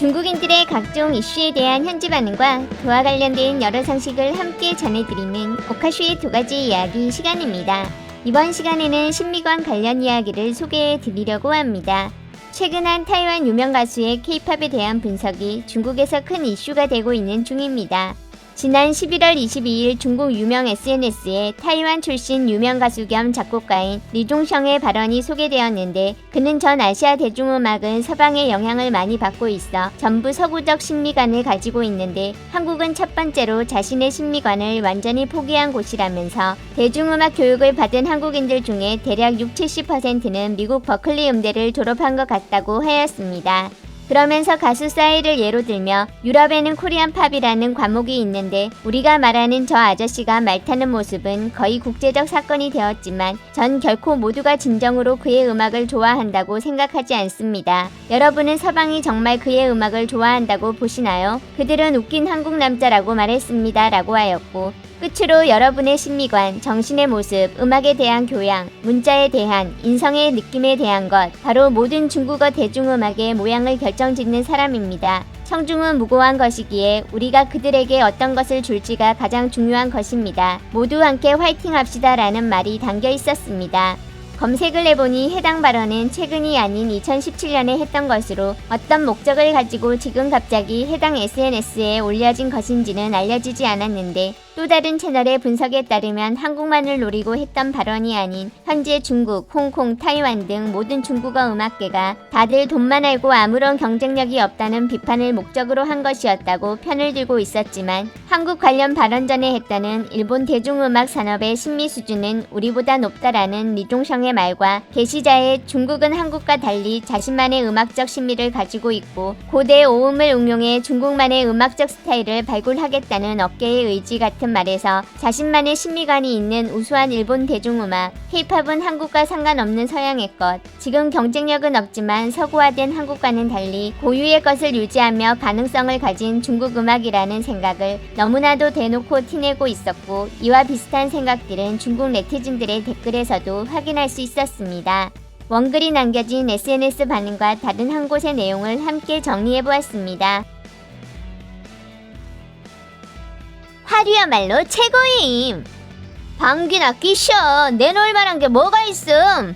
중국인들의 각종 이슈에 대한 현지 반응과 그와 관련된 여러 상식을 함께 전해드리는 오카쇼의 2가지 이야기 시간입니다. 이번 시간에는 신미관 관련 이야기를 소개해드리려고 합니다. 최근 한 타이완 유명 가수의 K-팝에 대한 분석이 중국에서 큰 이슈가 되고 있는 중입니다. 지난 11월 22일 중국 유명 SNS에 타이완 출신 유명 가수 겸 작곡가인 리종성의 발언이 소개되었는데, 그는 전 아시아 대중음악은 서방의 영향을 많이 받고 있어 전부 서구적 신미관을 가지고 있는데 한국은 첫 번째로 자신의 신미관을 완전히 포기한 곳이라면서 대중음악 교육을 받은 한국인들 중에 대략 60-70%는 미국 버클리 음대를 졸업한 것 같다고 하였습니다. 그러면서 가수 싸이를 예로 들며 유럽에는 코리안 팝이라는 과목이 있는데 우리가 말하는 저 아저씨가 말 타는 모습은 거의 국제적 사건이 되었지만 전 결코 모두가 진정으로 그의 음악을 좋아한다고 생각하지 않습니다. 여러분은 서방이 정말 그의 음악을 좋아한다고 보시나요? 그들은 웃긴 한국 남자라고 말했습니다. 라고 하였고, 끝으로 여러분의 신미관, 정신의 모습, 음악에 대한 교양, 문자에 대한, 인성의 느낌에 대한 것, 바로 모든 중국어 대중음악의 모양을 결정짓는 사람입니다. 청중은 무고한 것이기에 우리가 그들에게 어떤 것을 줄지가 가장 중요한 것입니다. 모두 함께 화이팅 합시다 라는 말이 담겨 있었습니다. 검색을 해보니 해당 발언은 최근이 아닌 2017년에 했던 것으로 어떤 목적을 가지고 지금 갑자기 해당 SNS에 올려진 것인지는 알려지지 않았는데, 또 다른 채널의 분석에 따르면 한국만을 노리고 했던 발언이 아닌 현재 중국, 홍콩, 타이완 등 모든 중국어 음악계가 다들 돈만 알고 아무런 경쟁력이 없다는 비판을 목적으로 한 것이었다고 편을 들고 있었지만, 한국 관련 발언 전에 했다는 일본 대중음악 산업의 신미 수준은 우리보다 높다라는 리종성의 말과 게시자의 중국은 한국과 달리 자신만의 음악적 신미를 가지고 있고 고대 오음을 응용해 중국만의 음악적 스타일을 발굴하겠다는 어깨의 의지 같은 말에서 자신만의 신미관이 있는 우수한 일본 대중음악, K-팝은 한국과 상관없는 서양의 것, 지금 경쟁력은 없지만 서구화된 한국과는 달리 고유의 것을 유지하며 가능성을 가진 중국 음악이라는 생각을 너무나도 대놓고 티내고 있었고, 이와 비슷한 생각들은 중국 네티즌들의 댓글에서도 확인할 수 있었습니다. 원글이 남겨진 SNS 반응과 다른 한 곳의 내용을 함께 정리해보았습니다. 화류야말로 최고임. 방귀나 끼셔. 내놓을 만한 게 뭐가 있음.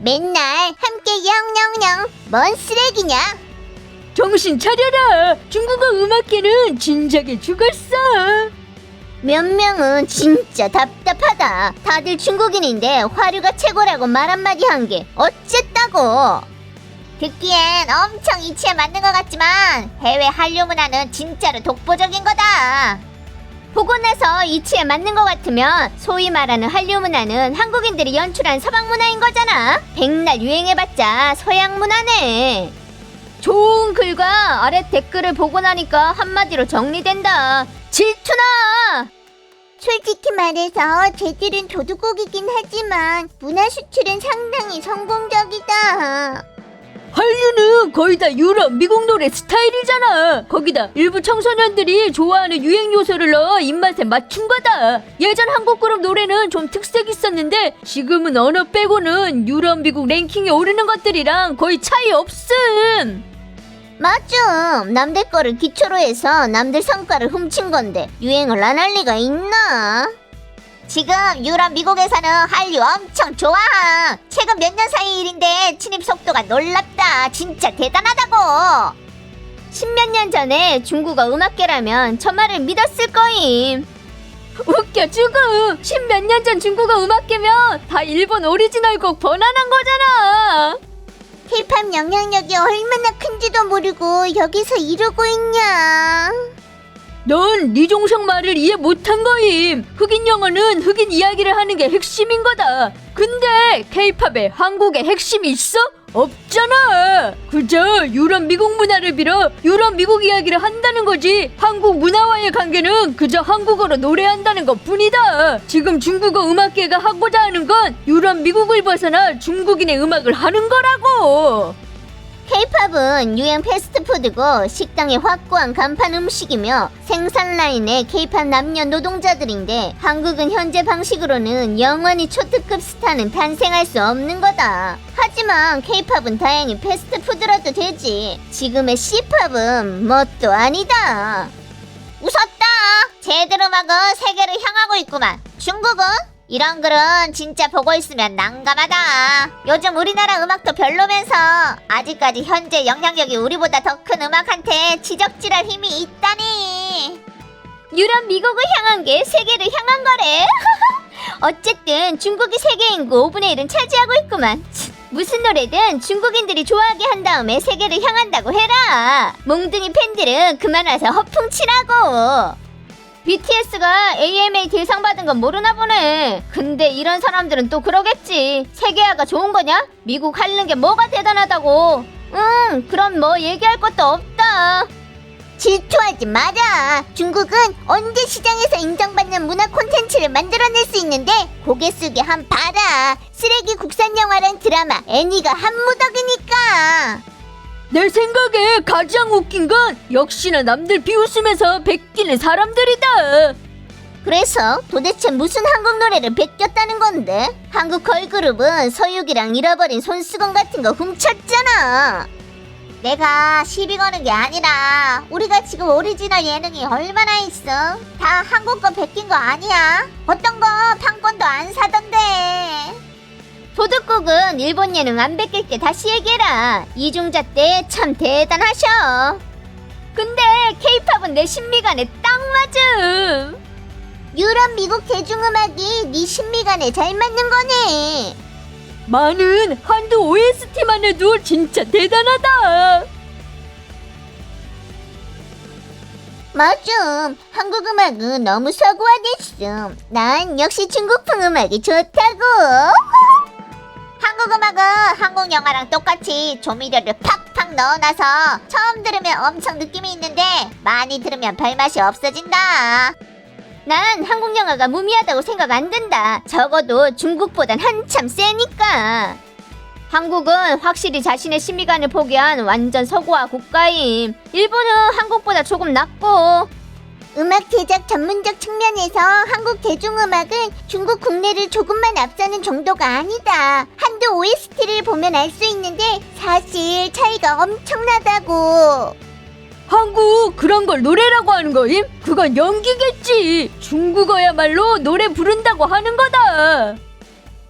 맨날 함께 영영영. 뭔 쓰레기냐. 정신 차려라. 중국어 음악계는 진작에 죽었어. 몇 명은 진짜 답답하다. 다들 중국인인데 화류가 최고라고 말 한마디 한 게 어쨌다고. 듣기엔 엄청 이치에 맞는 것 같지만 해외 한류 문화는 진짜로 독보적인 거다. 보고 나서 이치에 맞는 것 같으면 소위 말하는 한류 문화는 한국인들이 연출한 서방 문화인 거잖아. 백날 유행해봤자 서양 문화네. 좋은 글과 아래 댓글을 보고 나니까 한마디로 정리된다. 질투나! 솔직히 말해서 쟤들은 도둑국이긴 하지만 문화 수출은 상당히 성공적이다. 한류는 거의 다 유럽, 미국 노래 스타일이잖아. 거기다 일부 청소년들이 좋아하는 유행 요소를 넣어 입맛에 맞춘 거다. 예전 한국 그룹 노래는 좀 특색 있었는데 지금은 언어 빼고는 유럽, 미국 랭킹에 오르는 것들이랑 거의 차이 없음. 맞아. 남들 거를 기초로 해서 남들 성과를 훔친 건데 유행을 안 할 리가 있나? 지금 유럽, 미국에서는 한류 엄청 좋아. 최근 몇 년 사이 일인데 진입 속도가 놀랍다. 진짜 대단하다고. 십몇 년 전에 중국어 음악계라면 저 말을 믿었을 거임. 웃겨 죽어. 십몇 년 전 중국어 음악계면 다 일본 오리지널 곡 번안한 거잖아. K-팝 영향력이 얼마나 큰지도 모르고 여기서 이러고 있냐. 넌 리종성 말을 이해 못한 거임. 흑인 영어는 흑인 이야기를 하는 게 핵심인 거다. 근데 K-팝에 한국의 핵심이 있어? 없잖아. 그저 유럽 미국 문화를 빌어 유럽 미국 이야기를 한다는 거지. 한국 문화와의 관계는 그저 한국어로 노래한다는 것 뿐이다. 지금 중국어 음악계가 하고자 하는 건 유럽 미국을 벗어나 중국인의 음악을 하는 거라고. K-팝은 유행 패스트푸드고 식당의 확고한 간판 음식이며 생산 라인의 K-팝 남녀 노동자들인데 한국은 현재 방식으로는 영원히 초특급 스타는 탄생할 수 없는 거다. 하지만 K-팝은 다행히 패스트푸드라도 되지. 지금의 C-팝은 뭣도 아니다. 웃었다. 쟤들 음악은 세계를 향하고 있구만. 중국은? 이런 글은 진짜 보고 있으면 난감하다. 요즘 우리나라 음악도 별로면서 아직까지 현재 영향력이 우리보다 더 큰 음악한테 지적질할 힘이 있다니. 유럽 미국을 향한 게 세계를 향한 거래. 어쨌든 중국이 세계 인구 5분의 1은 차지하고 있구만. 무슨 노래든 중국인들이 좋아하게 한 다음에 세계를 향한다고 해라. 몽둥이 팬들은 그만 와서 허풍치라고. BTS가 AMA 대상 받은 건 모르나 보네. 근데 이런 사람들은 또 그러겠지. 세계화가 좋은 거냐? 미국 하려는 게 뭐가 대단하다고. 그럼 뭐 얘기할 것도 없다. 질투하지 마라. 중국은 언제 시장에서 인정받는 문화 콘텐츠를 만들어낼 수 있는데 고개 숙여 한 봐라. 쓰레기 국산 영화랑 드라마, 애니가 한 무더기니까. 내 생각에 가장 웃긴 건 역시나 남들 비웃으면서 베끼는 사람들이다. 그래서 도대체 무슨 한국 노래를 베꼈다는 건데? 한국 걸그룹은 서유기랑 잃어버린 손수건 같은 거 훔쳤잖아. 내가 시비 거는 게 아니라 우리가 지금 오리지널 예능이 얼마나 있어? 다 한국 거 베낀 거 아니야? 어떤 거 판권도 안 사던데. 도둑국은 일본 예능 안 베낄 때 다시 얘기해라. 이중자 때 참 대단하셔. 근데 K-팝은 내 신미간에 딱 맞음. 유럽 미국 대중음악이 네 신미간에 잘 맞는 거네. 많은 한두 OST만 해도 진짜 대단하다. 맞음. 한국 음악은 너무 서구화됐음. 난 역시 중국풍 음악이 좋다고. 한국 음악은 한국 영화랑 똑같이 조미료를 팍팍 넣어놔서 처음 들으면 엄청 느낌이 있는데 많이 들으면 별맛이 없어진다. 난 한국 영화가 무미하다고 생각 안 든다. 적어도 중국보단 한참 세니까. 한국은 확실히 자신의 신미간을 포기한 완전 서구화 국가임. 일본은 한국보다 조금 낫고. 음악 제작 전문적 측면에서 한국 대중음악은 중국 국내를 조금만 앞서는 정도가 아니다. 한두 OST를 보면 알 수 있는데 사실 차이가 엄청나다고. 한국 그런 걸 노래라고 하는 거임? 그건 연기겠지. 중국어야말로 노래 부른다고 하는 거다.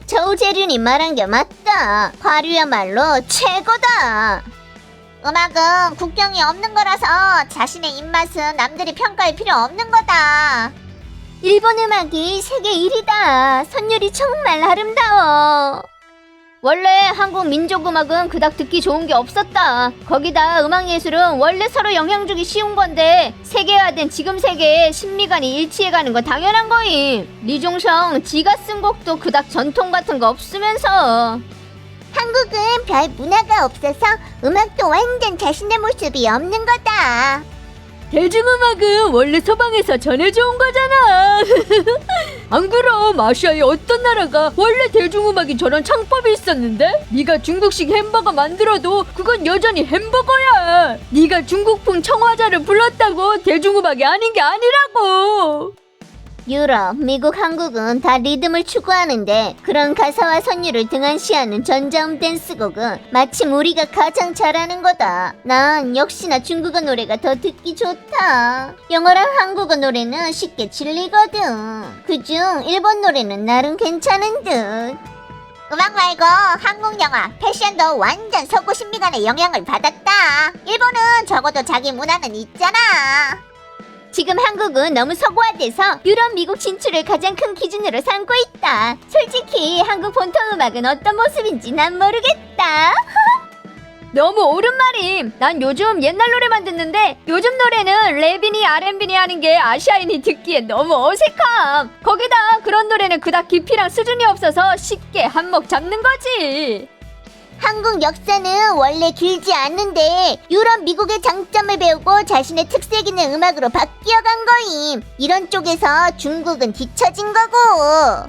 저우재륜이 말한 게 맞다. 화류야말로 최고다. 음악은 국경이 없는 거라서 자신의 입맛은 남들이 평가할 필요 없는 거다. 일본 음악이 세계 1위다. 선율이 정말 아름다워. 원래 한국 민족음악은 그닥 듣기 좋은 게 없었다. 거기다 음악예술은 원래 서로 영향 주기 쉬운 건데 세계화된 지금 세계에 신미간이 일치해가는 건 당연한 거임. 리종성 지가 쓴 곡도 그닥 전통 같은 거 없으면서. 한국은 별 문화가 없어서 음악도 완전 자신의 모습이 없는 거다. 대중음악은 원래 서방에서 전해져온 거잖아. 안 그럼 아시아의 어떤 나라가 원래 대중음악이 저런 창법이 있었는데? 네가 중국식 햄버거 만들어도 그건 여전히 햄버거야. 네가 중국풍 청화자를 불렀다고 대중음악이 아닌 게 아니라고. 유럽, 미국, 한국은 다 리듬을 추구하는데 그런 가사와 선율을 등한시하는 전자음 댄스곡은 마침 우리가 가장 잘하는 거다. 난 역시나 중국어 노래가 더 듣기 좋다. 영어랑 한국어 노래는 쉽게 질리거든. 그중 일본 노래는 나름 괜찮은 듯. 음악 말고 한국 영화, 패션도 완전 서구 신미간의 영향을 받았다. 일본은 적어도 자기 문화는 있잖아. 지금 한국은 너무 서구화돼서 유럽, 미국 진출을 가장 큰 기준으로 삼고 있다. 솔직히 한국 본토 음악은 어떤 모습인지 난 모르겠다. 너무 옳은 말임. 난 요즘 옛날 노래만 듣는데 요즘 노래는 랩이니 R&B니 하는 게 아시아인이 듣기엔 너무 어색함. 거기다 그런 노래는 그닥 깊이랑 수준이 없어서 쉽게 한몫 잡는 거지. 한국 역사는 원래 길지 않는데 유럽, 미국의 장점을 배우고 자신의 특색 있는 음악으로 바뀌어간 거임. 이런 쪽에서 중국은 뒤처진 거고.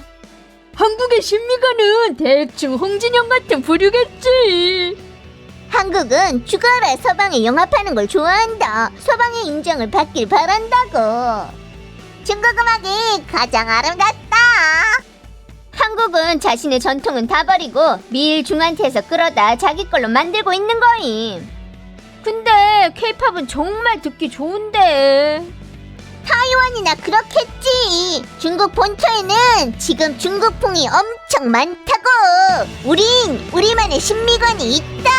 한국의 신미가는 대충 홍진영 같은 부류겠지. 한국은 죽어라 서방에 영합하는 걸 좋아한다. 서방의 인정을 받길 바란다고. 중국 음악이 가장 아름답다. 한국은 자신의 전통은 다 버리고 미일 중한테에서 끌어다 자기 걸로 만들고 있는 거임. 근데 케이팝은 정말 듣기 좋은데. 타이완이나 그렇겠지. 중국 본토에는 지금 중국풍이 엄청 많다고. 우린 우리만의 신미관이 있다.